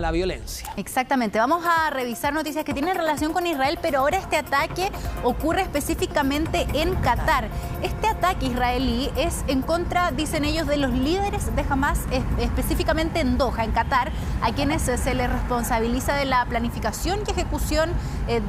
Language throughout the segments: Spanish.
la violencia. Exactamente. Vamos a revisar noticias que tienen relación con Israel, pero ahora este ataque ocurre específicamente en Qatar. Este ataque israelí es en contra, dicen ellos, de los líderes de Hamás, específicamente en Doha, en Qatar, a quienes se les responsabiliza de la planificación y ejecución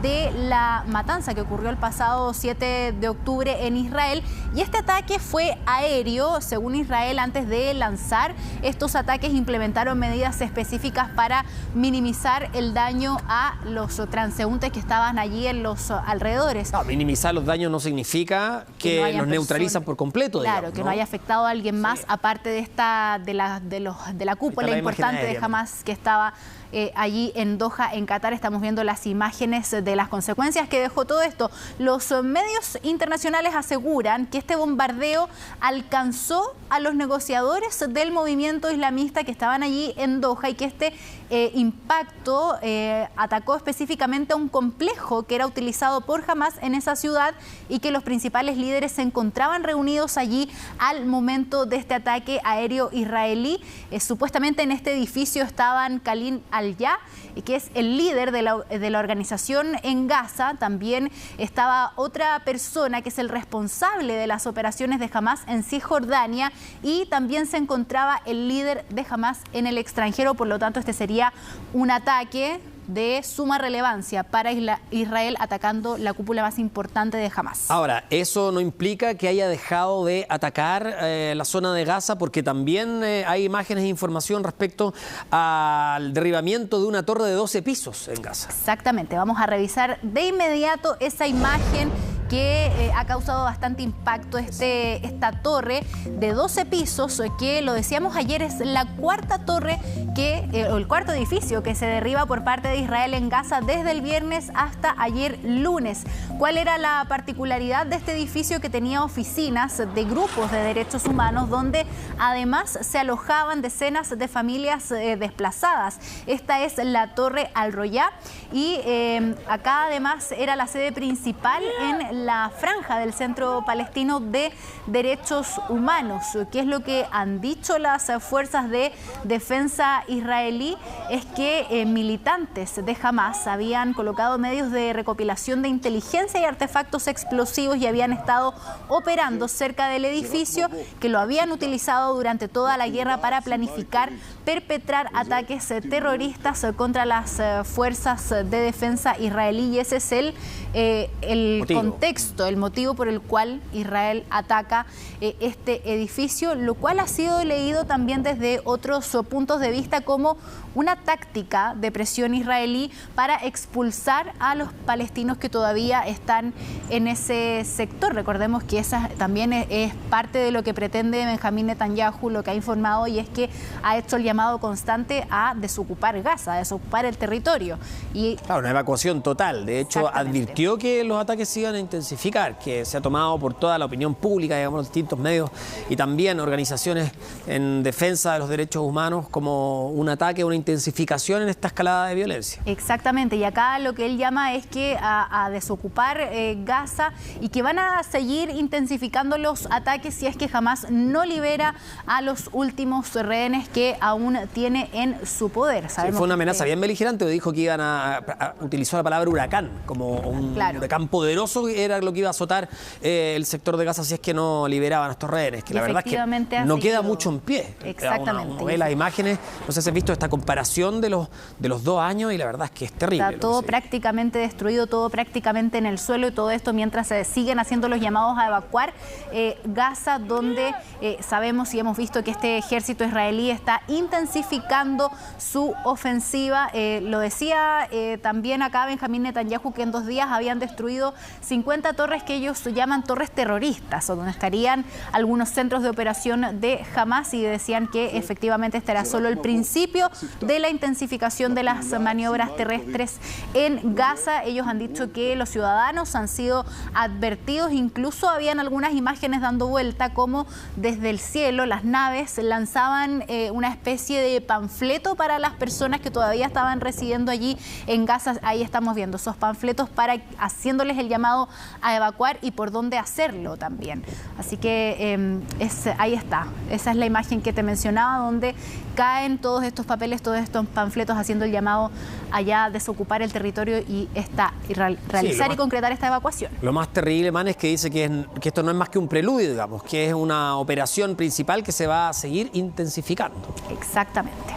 de la matanza que ocurrió el pasado 7 de octubre en Israel. Y este ataque fue aéreo. Según Israel, antes de lanzar estos ataques implementaron medidas específicas para minimizar el daño a los transeúntes que estaban allí en los alrededores. No, minimizar los daños no significa que los neutralizan por completo. Claro, digamos, que no haya afectado a alguien más, aparte de la cúpula importante de Hamás que estaba allí en Doha, en Qatar. Estamos viendo las imágenes de las consecuencias que dejó todo esto. Los medios internacionales aseguran que este bombardeo alcanzó a los negociadores del movimiento islamista que estaban allí en Doha y que este impacto atacó específicamente a un complejo que era utilizado por Hamás en esa ciudad y que los principales líderes se encontraban reunidos allí al momento de este ataque aéreo israelí. Supuestamente en este edificio estaban Khalil al-Ya, que es el líder de la organización en Gaza. También estaba otra persona que es el responsable de las operaciones de Hamás en Cisjordania, y también se encontraba el líder de Hamás en el extranjero. Por lo tanto, este sería un ataque de suma relevancia para Israel, atacando la cúpula más importante de Hamás. Ahora, eso no implica que haya dejado de atacar la zona de Gaza, porque también hay imágenes e información respecto al derribamiento de una torre de 12 pisos en Gaza. Exactamente, vamos a revisar de inmediato esa imagen que ha causado bastante impacto. Esta torre de 12 pisos, que lo decíamos ayer, es la cuarta torre o el cuarto edificio que se derriba por parte de Israel en Gaza desde el viernes hasta ayer lunes. ¿Cuál era la particularidad de este edificio? Que tenía oficinas de grupos de derechos humanos donde además se alojaban decenas de familias desplazadas. Esta es la Torre Al-Roya y acá además era la sede principal en la franja del Centro Palestino de Derechos Humanos. ¿Qué es lo que han dicho las fuerzas de defensa israelí? Es que militantes de Hamás habían colocado medios de recopilación de inteligencia y artefactos explosivos y habían estado operando cerca del edificio, que lo habían utilizado durante toda la guerra para planificar, perpetrar ataques terroristas contra las fuerzas de defensa israelí. Y ese es el contexto, el motivo por el cual Israel ataca este edificio, lo cual ha sido leído también desde otros puntos de vista como una táctica de presión israelí para expulsar a los palestinos que todavía están en ese sector. Recordemos que esa también es parte de lo que pretende Benjamín Netanyahu, lo que ha informado, y es que ha hecho el llamado constante a desocupar Gaza, a desocupar el territorio. Y claro, una evacuación total. De hecho, advirtió que los ataques se iban a intensificar, que se ha tomado por toda la opinión pública, digamos, los distintos medios y también organizaciones en defensa de los derechos humanos como un ataque, una intensificación en esta escalada de violencia. Exactamente, y acá lo que él llama es que a desocupar Gaza, y que van a seguir intensificando los ataques si es que Hamás no libera a los últimos rehenes que aún tiene en su poder. Sabemos fue una amenaza bien beligerante, dijo que iban a utilizar la palabra huracán, como un huracán poderoso, era lo que iba a azotar el sector de Gaza si es que no liberaban a estos rehenes, que la verdad es que no queda mucho en pie. Exactamente. Uno ve las imágenes, no sé si has visto esta comparación de los 2 años, y la verdad es que es terrible. Está todo prácticamente destruido, todo prácticamente en el suelo, y todo esto mientras se siguen haciendo los llamados a evacuar Gaza, donde sabemos y hemos visto que este ejército israelí está intensificando su ofensiva. Lo decía también acá Benjamín Netanyahu, que en 2 días habían destruido 50 torres que ellos llaman torres terroristas, o donde estarían algunos centros de operación de Hamás, y decían que efectivamente este era solo el principio de la intensificación de las maniobras terrestres en Gaza. Ellos han dicho que los ciudadanos han sido advertidos, incluso habían algunas imágenes dando vuelta como desde el cielo las naves lanzaban una especie de panfleto para las personas que todavía estaban residiendo allí en Gaza. Ahí estamos viendo esos panfletos haciéndoles el llamado a evacuar y por dónde hacerlo también. Así que ahí está. Esa es la imagen que te mencionaba, donde caen todos estos papeles, todos estos panfletos haciendo el llamado allá a desocupar el territorio y realizar y concretar esta evacuación. Lo más terrible, Man, es que dice que esto no es más que un preludio, digamos, que es una operación principal que se va a seguir intensificando. Exactamente.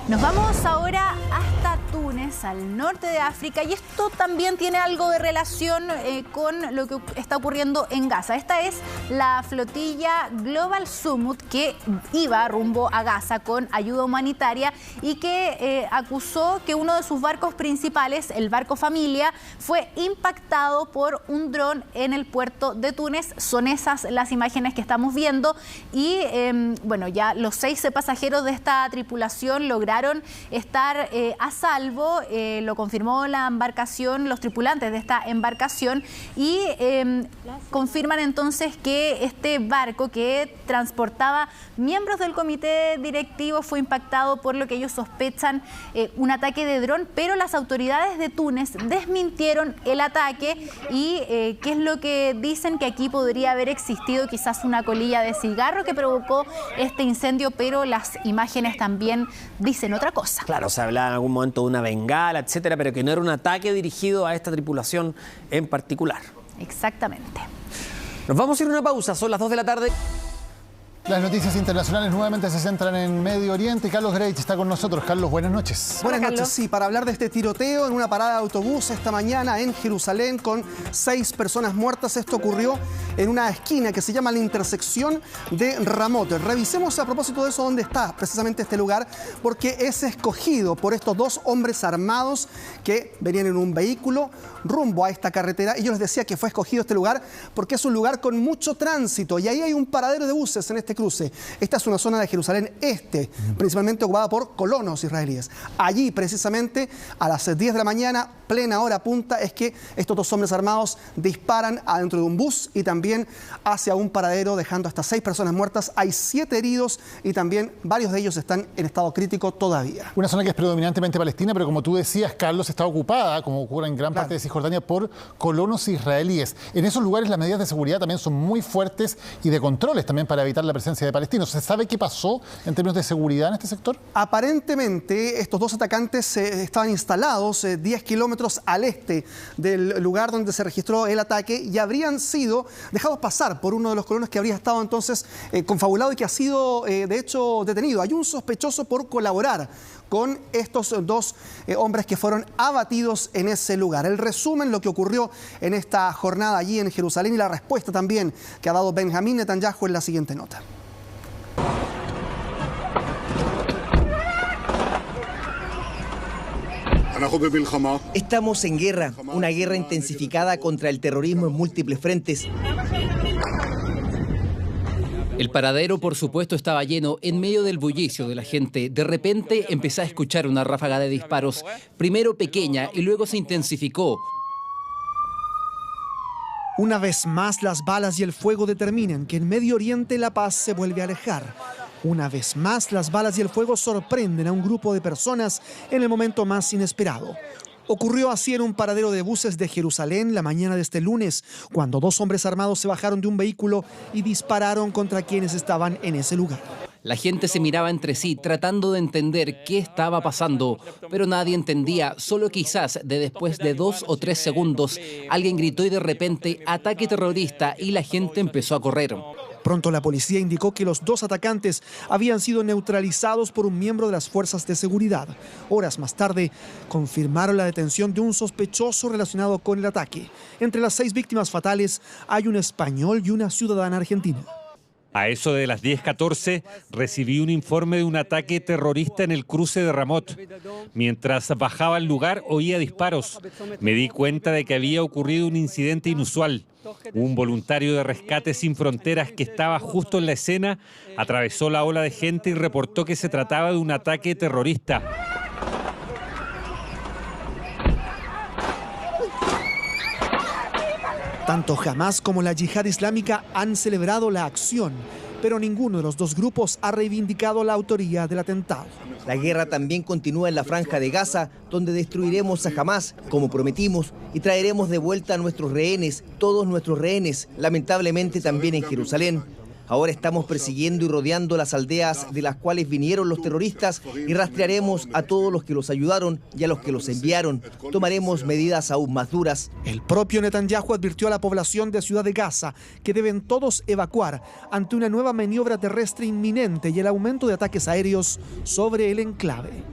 Nos vamos ahora hasta Túnez, al norte de África, y esto también tiene algo de relación con lo que está ocurriendo en Gaza. Esta es la flotilla Global Summit que iba rumbo a Gaza con ayuda humanitaria y que acusó que uno de sus barcos principales, el barco Familia, fue impactado por un dron en el puerto de Túnez. Son esas las imágenes que estamos viendo y bueno, ya los 6 pasajeros de esta tripulación lograron estar a salvo, lo confirmó la embarcación, los tripulantes de esta embarcación, y confirman entonces que este barco que transportaba miembros del comité directivo fue impactado por lo que ellos sospechan un ataque de dron, pero las autoridades de Túnez desmintieron el ataque y ¿qué es lo que dicen? Que aquí podría haber existido quizás una colilla de cigarro que provocó este incendio, pero las imágenes también dicen otra cosa. Claro, se hablaba en algún momento de una bengala, etcétera, pero que no era un ataque dirigido a esta tripulación en particular. Exactamente. Nos vamos a ir a una pausa, son las 2 de la tarde. Las noticias internacionales nuevamente se centran en Medio Oriente y Carlos Greitz está con nosotros. Carlos, buenas noches. Buenas noches, sí, para hablar de este tiroteo en una parada de autobús esta mañana en Jerusalén con 6 personas muertas. Esto ocurrió en una esquina que se llama la intersección de Ramot. Revisemos a propósito de eso dónde está precisamente este lugar, porque es escogido por estos 2 hombres armados que venían en un vehículo rumbo a esta carretera. Y yo les decía que fue escogido este lugar porque es un lugar con mucho tránsito y ahí hay un paradero de buses en este cruce. Esta es una zona de Jerusalén Este, principalmente ocupada por colonos israelíes. Allí, precisamente, a las 10 de la mañana, plena hora punta, es que estos 2 hombres armados disparan adentro de un bus y también hacia un paradero, dejando hasta 6 personas muertas. Hay 7 heridos y también varios de ellos están en estado crítico todavía. Una zona que es predominantemente palestina, pero como tú decías, Carlos, está ocupada, como ocurre en gran parte de Cisjordania, por colonos israelíes. En esos lugares las medidas de seguridad también son muy fuertes y de controles también para evitar la presencia de palestinos. ¿Se sabe qué pasó en términos de seguridad en este sector? Aparentemente, estos 2 atacantes estaban instalados 10 kilómetros al este del lugar donde se registró el ataque y habrían sido dejados pasar por uno de los colonos que habría estado entonces confabulado y que ha sido, de hecho, detenido. Hay un sospechoso por colaborar con estos 2 hombres que fueron abatidos en ese lugar. El resumen, lo que ocurrió en esta jornada allí en Jerusalén y la respuesta también que ha dado Benjamín Netanyahu en la siguiente nota. Estamos en guerra, una guerra intensificada contra el terrorismo en múltiples frentes. El paradero, por supuesto, estaba lleno. En medio del bullicio de la gente, de repente empecé a escuchar una ráfaga de disparos, primero pequeña y luego se intensificó. Una vez más, las balas y el fuego determinan que en Medio Oriente la paz se vuelve a alejar. Una vez más, las balas y el fuego sorprenden a un grupo de personas en el momento más inesperado. Ocurrió así en un paradero de buses de Jerusalén la mañana de este lunes, cuando 2 hombres armados se bajaron de un vehículo y dispararon contra quienes estaban en ese lugar. La gente se miraba entre sí tratando de entender qué estaba pasando, pero nadie entendía. Solo quizás después de 2 o 3 segundos alguien gritó y de repente ataque terrorista y la gente empezó a correr. Pronto la policía indicó que los 2 atacantes habían sido neutralizados por un miembro de las fuerzas de seguridad. Horas más tarde, confirmaron la detención de un sospechoso relacionado con el ataque. Entre las 6 víctimas fatales hay un español y una ciudadana argentina. A eso de las 10:14 recibí un informe de un ataque terrorista en el cruce de Ramot. Mientras bajaba al lugar oía disparos. Me di cuenta de que había ocurrido un incidente inusual. Un voluntario de Rescate Sin Fronteras que estaba justo en la escena atravesó la ola de gente y reportó que se trataba de un ataque terrorista. Tanto Hamas como la Yihad Islámica han celebrado la acción. pero ninguno de los dos grupos ha reivindicado la autoría del atentado. La guerra también continúa en la Franja de Gaza, donde destruiremos a Hamás, como prometimos, y traeremos de vuelta a nuestros rehenes, todos nuestros rehenes, lamentablemente también en Jerusalén. Ahora estamos persiguiendo y rodeando las aldeas de las cuales vinieron los terroristas y rastrearemos a todos los que los ayudaron y a los que los enviaron. Tomaremos medidas aún más duras. El propio Netanyahu advirtió a la población de Ciudad de Gaza que deben todos evacuar ante una nueva maniobra terrestre inminente y el aumento de ataques aéreos sobre el enclave.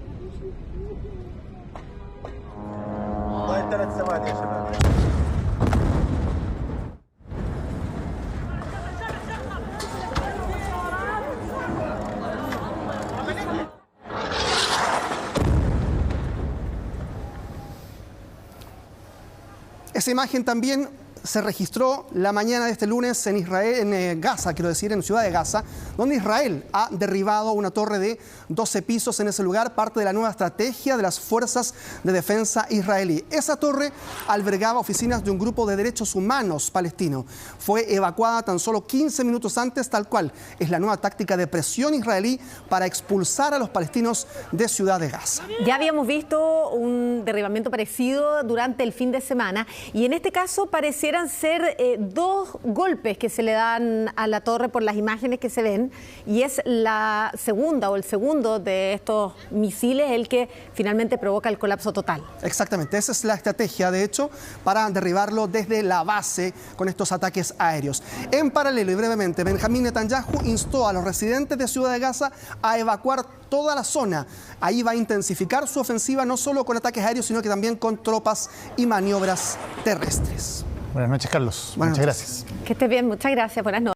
Esa imagen también se registró la mañana de este lunes en Israel, en Gaza, quiero decir, en Ciudad de Gaza, donde Israel ha derribado una torre de 12 pisos en ese lugar, parte de la nueva estrategia de las fuerzas de defensa israelí. Esa torre albergaba oficinas de un grupo de derechos humanos palestino. Fue evacuada tan solo 15 minutos antes, tal cual es la nueva táctica de presión israelí para expulsar a los palestinos de Ciudad de Gaza. Ya habíamos visto un derribamiento parecido durante el fin de semana y en este caso parecieran ser dos golpes que se le dan a la torre por las imágenes que se ven, y es la segunda o el segundo de estos misiles el que finalmente provoca el colapso total. Exactamente, esa es la estrategia, de hecho, para derribarlo desde la base con estos ataques aéreos. En paralelo y brevemente, Benjamín Netanyahu instó a los residentes de Ciudad de Gaza a evacuar toda la zona. Ahí va a intensificar su ofensiva no solo con ataques aéreos, sino que también con tropas y maniobras terrestres. Buenas noches, Carlos. Muchas gracias. Que estés bien, muchas gracias. Buenas noches.